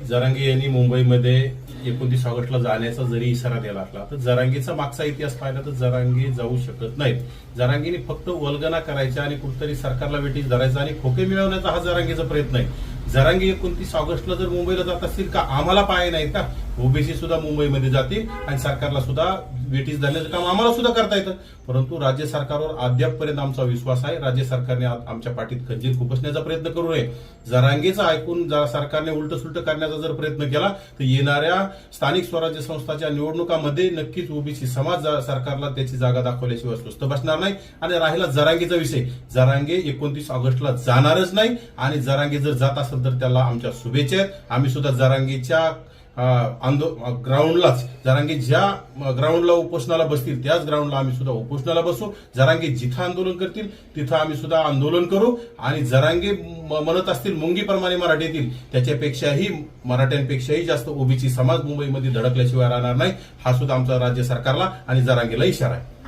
जरांगे यांनी मुंबईमध्ये 29 ऑगस्टला जाण्याचा जरी इशारा दिला असला तर जरांगेचा मागचा इतिहास पाहिला तर जरांगे जाऊ शकत नाहीत. जरांगेने फक्त वल्गना करायच्या आणि कुठेतरी सरकारला वेटीस धरायचा आणि खोके मिळवण्याचा हा जरांगेचा प्रयत्न आहे. जरांगे 29 ऑगस्टला जर मुंबईला जात असतील का आम्हाला पाय नाहीत का? ओबीसी सुद्धा मुंबईमध्ये जातील आणि सरकारला सुद्धा वेटीस धरण्याचं काम आम्हाला सुद्धा करता येतं. परंतु राज्य सरकारवर अद्यापपर्यंत आमचा विश्वास आहे. राज्य सरकारने आमच्या पाठीत खंजीर खुपसण्याचा प्रयत्न करू नये. जरांगेचं ऐकून सरकारने उलट सुलट करण्याचा जर प्रयत्न केला तर येणाऱ्या स्थानिक स्वराज्य संस्थांच्या निवडणुकांमध्ये नक्कीच ओबीसी समाज सरकारला त्याची जागा दाखवल्याशिवाय स्वस्थ बसणार नाही. आणि राहिला जरांगेचा विषय, जरांगे 29 ऑगस्टला जाणारच नाही आणि जरांगे जर जात असेल तर त्याला आमच्या शुभेच्छा आहेत. आम्ही सुद्धा जरांगेच्या ग्राउंडलाच, जरांगे ज्या ग्राउंडला उपोषणाला बसतील त्याच ग्राउंडला आम्ही सुद्धा उपोषणाला बसू. जरांगे जिथं आंदोलन करतील तिथं आम्ही सुद्धा आंदोलन करू. आणि जरांगे म्हणत असतील मुंगीप्रमाणे मराठी येतील, त्याच्यापेक्षाही मराठ्यांपेक्षाही जास्त ओबीसी समाज मुंबईमध्ये धडकल्याशिवाय राहणार नाही. हा सुद्धा आमचा राज्य सरकारला आणि जरांगेला इशारा आहे.